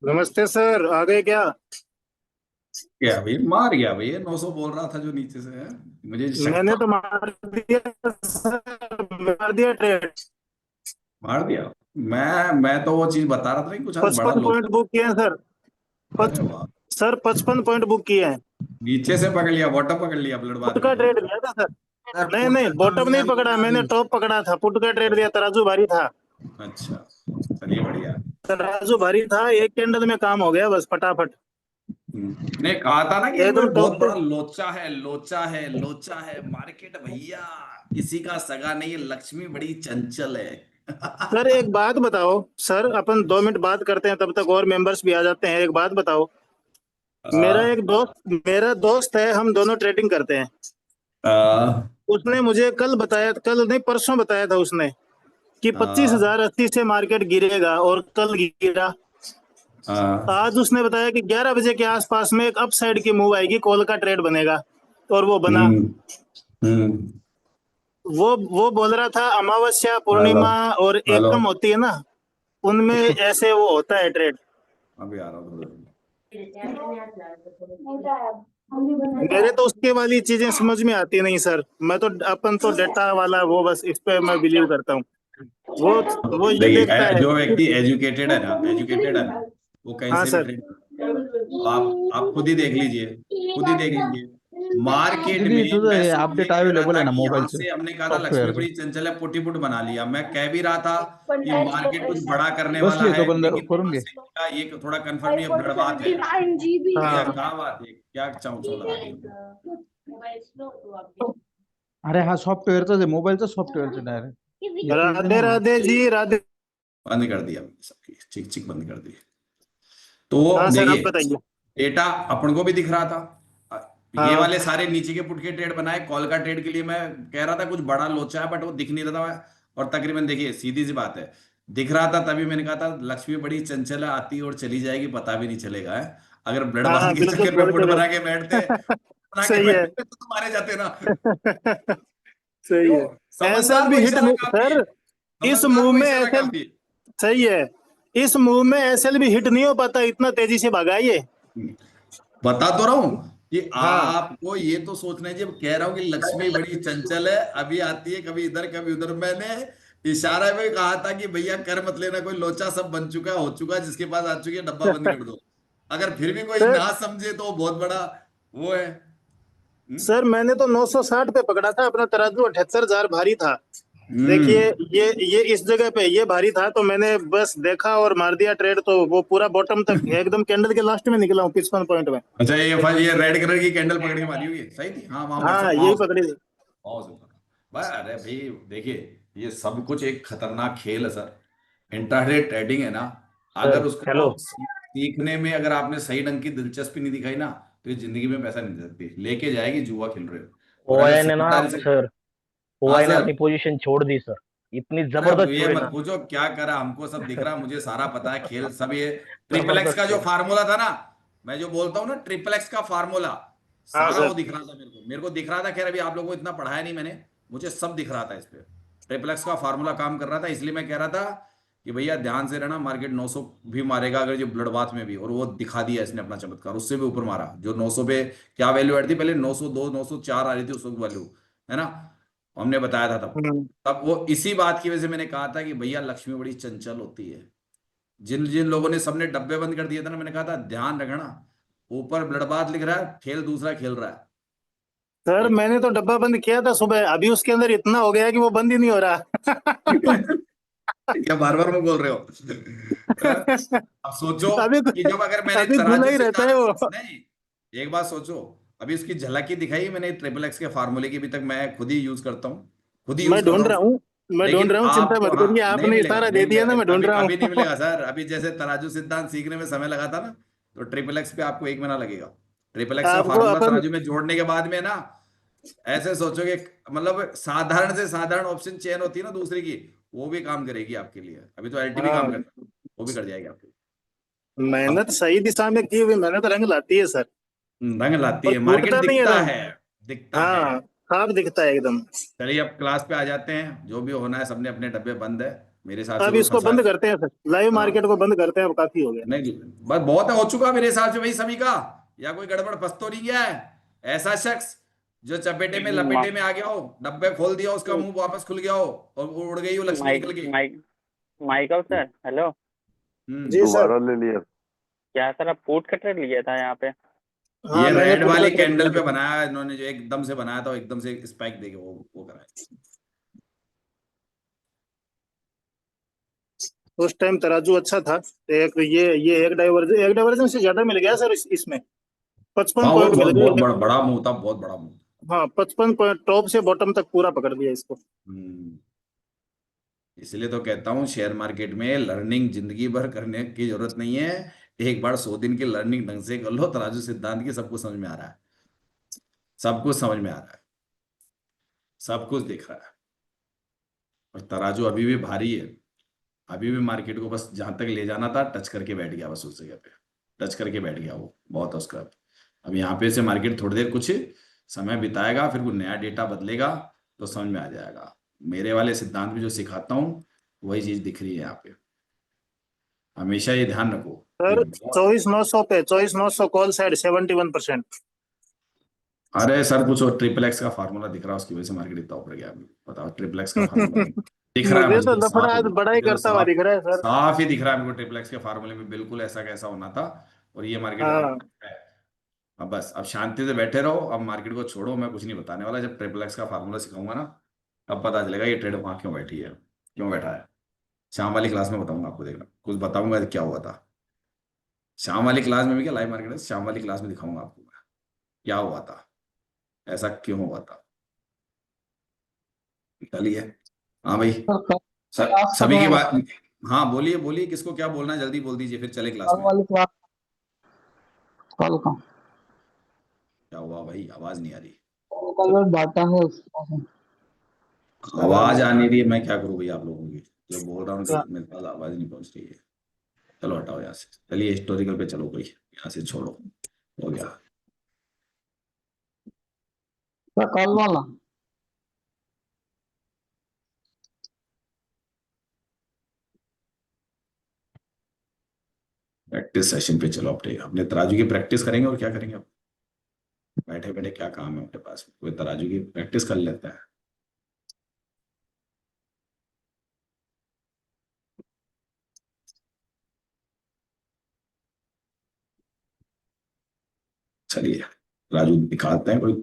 नमस्ते सर, आ गए क्या? क्या भाई मार गया भाई, 900 बोल रहा था जो नीचे से है। मुझे शक मैंने था। तो मार दिया सर, मार दिया ट्रेड। मार दिया। मैं तो वो चीज बता रहा था ना कि कुछ आज बड़ा 55 लोचा। पॉइंट बुक किए हैं सर। अरे पच, वाह। सर 55 पॉइंट बुक किए हैं। नीचे से पकड़ लिया, बॉटम पकड़ लिया ब्लड पुट बात का में। ट्रेड दिया था सर। अरे नहीं पुट नहीं, पे दम बॉटम भी है नहीं अंदर पकड़ा, में मैंने अभी। टॉप पकड़ा था। पुट का ट्रेड दिया, तराजू भारी था। अच्छा। चलिए बढ़िया। तराजू भारी था, एक कैंडल में काम हो गया बस फटाफट। ने कहा था ना कि ये कोई एकदम बहुत टॉप पे। बड़ा लोचा है, लोचा है, लोचा है मार्केट भैया। किसी का सगा नहीं है, लक्ष्मी बड़ी चंचल है। सर एक बात बताओ। सर अपन 2 मिनट बात करते हैं, तब तक और मेंबर्स भी आ जाते हैं। एक बात बताओ। आ, मेरा दोस्त है, हम दोनों ट्रेडिंग करते हैं। आ, उसने मुझे कल बताया, कल नहीं परसों बताया था उसने कि पच्चीस आ, हजार अस्सी से मार्केट गिरेगा, और कल गिरा। आ, आज उसने बताया कि 11 बजे के आसपास में एक अपसाइड की मूव आएगी, कॉल का ट्रेड बनेगा। और वो बना। हम्म हम्म। वो बोल रहा था अमावस्या हेलो। पूर्णिमा और हेलो। एकम होती है ना, उनमें ऐसे वो होता है ट्रेड। अभी आ रहा हूँ थोड़ी देर मेरे तो उसके वाली चीजें समझ में आती नहीं सर। मैं तो अपन तो डेटा वाला वो, बस इस पे मैं बिलीव करता हूँ। वो वो में। ये देखिए, देखता है जो कि। व्यक्ति एजुकेटेड है ना वो कहीं हाँ से भी सर। ट्रेड। आप खुद ही देख लीजिए, खुद ही देख लीजिए। मार्केट दीदी में तुझं मैं हे सुबह ये अपडेट कह रहा अवेलेबल था आहे ना कि यहाँ मोबाईलचं से हमने कहा था लक्ष्मी सॉफ्टवेअरचं? बड़ी चंचल है, पुटी पुट बना लिया। मैं कह भी रहा था कि मार्केट कुछ बड़ा करने वाला बसली है, तो बंद लेकिन करून वहां घे. से निकला ये थोड़ा कंफर्म, ये ब्लडबात है। भैया हाँ। कहाँ बात है, क्या चाऊ चाऊ लगा दी। अरे हा सॉफ्टवेअरचाच आहे, मोबाईलचा सॉफ्टवेअरचं डायरेक्ट येते राधे नाही. राधे जी, राधे। बंद कर दिया मैंने सबकी चिक चिक बंद कर दी। तो हाँ सर, आप देखिए, बताइए। डेटा अपन को भी दिख रहा था। ये हाँ वाले सारे नीचे के पुट के ट्रेड बनाए, कॉल का ट्रेड के लिए मैं कह रहा था कुछ बड़ा लोचा है, बट वो दिख नहीं रहा था। और तकरीबन देखिए सीधी सी बात है, दिख रहा था तभी मैंने कहा था लक्ष्मी बड़ी चंचल है, आती और चली जाएगी, पता भी नहीं चलेगा है। अगर ब्लड हाँ बांध हाँ, के बिल्कुल चक्कर में बोल पुट के बना के बैठते, सही है। तो तुम्हारे जाते ना। सही क्यों? है। एसएल समझदार को भी हिट इशारा नहीं काफी है। सर। इस समझदार मूव को में इशारा एसएल। काफी सही है। इस मूव में एसएल भी हिट नहीं हो पाता, इतना तेजी से भागा ये। है। बता तो रहा हूं कि हाँ आपको ये तो सोचना है, जब कह रहा हूं कि लक्ष्मी बड़ी चंचल है, अभी आती है कभी इधर कभी उधर। मैंने इशारा में कहा था कि भैया कर मत लेना, कोई लोचा सब बन चुका है, हो चुका है, जिसके पास आ चुकी है डब्बा बंद कर दो। अगर फिर भी कोई सर। ना समझे तो बहुत बड़ा वो है। हम्म सर मैंने तो 960 पे पकड़ा था अपना तराजू, 78 हजार भारी था। देखिए, हम्म। ये इस जगह पे ये भारी था, तो मैंने बस देखा और मार दिया ट्रेड। तो वो पूरा बॉटम तक एकदम कैंडल के लास्ट में निकला हूँ 55 पॉइंट में। अच्छा, ये रेड कलर की कैंडल पकड़ के मारी हुई है, सही थी। हाँ वहां हाँ, व्हाट्सएप यही पकड़ी थी। बहुत ऊपर। भाई अरे भाई, देखिए ये सब कुछ एक खतरनाक खेल है सर। इंट्राडे ट्रेडिंग है ना, सर अगर उसको हेलो। सीखने में अगर आपने सही ढंग की दिलचस्पी नहीं दिखाई ना, तो ये जिंदगी में पैसा नहीं दे सकती, लेके जाएगी जुआ खेल रहे हो। और अगर ओवाई ने ना समझदारी से। सर, हाँ ओवाई ने सर। अपनी पोजीशन छोड़ दी सर। इतनी अरे अब जबरदस्त ये छोड़ी मत ना। पूछो क्या करा, हमको सब दिख रहा, मुझे सारा पता है खेल सब ये। ट्रिपल एक्स जबरदस्त का जो छोड़ी। फार्मूला था ना, मैं जो बोलता हूँ ना ट्रिपल एक्स का फार्मूला, हाँ सारा सर। वो दिख रहा था मेरे को दिख रहा था। खैर अभी आप लोगों को इतना पढ़ाया नहीं मैंने, मुझे सब दिख रहा था इस पे। ट्रिपल एक्स का फार्मूला काम कर रहा था, इसलिए मैं कह रहा था कि भैया ध्यान से रहना, मार्केट 900 भी मारेगा अगर जो ब्लड बाथ में भी। और वो दिखा दिया इसने अपना चमत्कार, उससे भी ऊपर मारा। जो 900 पे क्या वैल्यू आ रही थी पहले, 902 904 आ रही थी उस वक्त वैल्यू, है ना, हमने बताया था तब। हम्म। तब वो इसी बात की वजह से मैंने कहा था कि भैया लक्ष्मी बड़ी चंचल होती है। जिन जिन लोगों ने सबने डब्बे बंद कर दिए थे ना, मैंने कहा था ध्यान रखना, ऊपर ब्लडबाथ लिख रहा है, खेल दूसरा खेल रहा है। सर ठीक। मैंने तो डब्बा बंद किया था सुबह, अभी उसके अंदर इतना हो गया कि वो बंद ही नहीं हो रहा। क्या बार बार में बोल रहे हो। हाँ? अब सोचो अभी कि जब अगर मैंने अभी खुला तराजू ही रहता है सिद्धांत, वो। नहीं, एक बात सोचो, अभी उसकी झलक ही दिखाई मैंने ट्रिपल एक्स के फार्मूले की, अभी तक मैं खुद ही यूज करता हूँ, खुद ही यूज मैं कर ढूंढ रहा रहा हूँ। हूँ। मैं ढूंढ लेकिन रहा हूँ, चिंता आपको मत करिए, हाँ नहीं आपने मिलेगा, इशारा दे नहीं दिया ना, मिलेगा, मैं ढूंढ अभी रहा अभी नहीं हूँ। मिलेगा सर। अभी जैसे तराजू सिद्धांत सीखने में समय लगा था ना, तो ट्रिपल एक्स पे आपको 1 महीना लगेगा। ट्रिपल एक्स का आपको फार्मूला अपन। तराजू में जोड़ने के बाद में ना, ऐसे सोचोगे, मतलब साधारण से साधारण ऑप्शन चेन होती है ना दूसरे की, वो भी काम करेगी आपके लिए। अभी तो एलटी भी काम हाँ, करता है, वो भी कर जाएगी आपके लिए। अब मेहनत सही दिशा में की हुई मेहनत रंग लाती है सर। रंग लाती और है, मार्केट टूटता नहीं है दिखता रंग। है, दिखता है। हाँ, साफ दिखता है एकदम। चलिए अब क्लास पे आ जाते हैं, जो भी होना है, सबने अपने डब्बे बंद है। मेरे हिसाब से अब कोई इसको फंसा बंद करते हैं सर, लाइव हाँ मार्केट को बंद करते हैं, अब काफी हो गया। नहीं बस बहुत है, हो चुका मेरे हिसाब से भाई सभी का। या कोई गड़बड़ फंस तो नहीं गया है ऐसा शख्स जो चपेटे में लपेटे में आ गया हो, डब्बे खोल दिया, उसका मुंह वापस खुल गया हो और उड़ गई हो लक्ष्मी माइक निकल गई। Mike Michael sir, hello. Hmm. जी सर। दोबारा ले लिया। क्या सर, आप फूड कटर लिया था यहाँ पे? हाँ ये मैंने रेड फुट वाली कट लिया कैंडल पे था। बनाया है इन्होंने, जो एकदम से बनाया था, वो एकदम से स्पाइक देके वो कराया। उस टाइम तराजू अच्छा था। एक ये एक डाइवर्जन से ज्यादा मिल गया सर इसमें, 55 हाँ वो पॉइंट मिल बहुत बहुत गए। बड़ा मुंह था, बहुत बड़ा मुंह था। हाँ 55 पॉइंट टॉप से बॉटम तक पूरा पकड़ दिया इसको। हम्म। इसलिए तो कहता हूँ शेयर मार्केट में लर्निंग जिंदगी भर करने की जरूरत नहीं है। एक बार 100 दिन की लर्निंग ढंग से कर लो, तराजू सिद्धांत की सब कुछ समझ में आ रहा है। सब कुछ समझ में आ रहा है, सब कुछ दिख रहा है। और तराजू अभी भी भारी है। अभी भी मार्केट को बस जहां तक ले जाना था टच करके बैठ गया, बस उस जगह पे टच करके बैठ गया, वो बहुत है उसका। अब यहाँ पे से मार्केट थोड़ी देर कुछ समय बिताएगा, फिर वो नया डेटा बदलेगा तो समझ में आ जाएगा। मेरे वाले सिद्धांत में जो सिखाता हूँ वही चीज दिख रही है यहाँ पे। हमेशा ये ध्यान रखो कि सर 24,900 पे 24,900 कॉल साइड 71%। अरे सर कुछ और ट्रिपल एक्स का फार्मूला दिख रहा है, उसकी वजह से मार्केट इतना ऊपर गया। बताओ, ट्रिपल एक्स का फार्मूला दिख रहा है मुझे मुझे तो तो लफड़ा साफ ही आज बड़ा ही मुझे तो करता हुआ साफ दिख रहा है सर। साफ ही दिख रहा है मेरे को, ट्रिपल एक्स के फार्मूले में बिल्कुल ऐसा कैसा होना था। और ये मार्केट अभी हाँ है। अब बस अब शांति से बैठे रहो, अब मार्केट को छोड़ो, मैं कुछ नहीं बताने वाला। जब ट्रिपल एक्स का फार्मूला सिखाऊंगा ना, तब पता चलेगा ये ट्रेड वहां क्यों बैठी है, क्यों बैठा है। शाम वाली क्लास में बताऊंगा आपको, देखना कुछ बताऊंगा क्या हुआ था। शाम वाली क्लास में भी, क्या लाइव मार्केट है, शाम वाली क्लास में दिखाऊंगा आपको मैं क्या हुआ था, ऐसा क्यों हुआ था। चलिए। हाँ भाई। क्लास कब सभी की है? बात। हाँ बोलिए बोलिए, किसको क्या बोलना है जल्दी बोल दीजिए, फिर चले क्लास कल में। वाली क्लास, कल का, क्या हुआ भाई, आवाज नहीं आ रही। कल जो डाटा है उसका। आवाज आ नहीं रही है, मैं क्या करूँ भाई आप लोगों की। जो बोल रहा हूँ क्या? मेरे पास आवाज नहीं पहुंच रही है। चलो हटाओ यहाँ से, चलिए हिस्टोरिकल पे चलो कोई, यहाँ से छोड़ो, हो गया। क्या कल वाला? प्रैक्टिस सेशन पे चलो, अपने अपने तराजू की प्रैक्टिस करेंगे, और क्या करेंगे अब। बैठे बैठे क्या काम है अपने पास, कोई तराजू की प्रैक्टिस कर लेता है। चलिए राजू दिखाते हैं कोई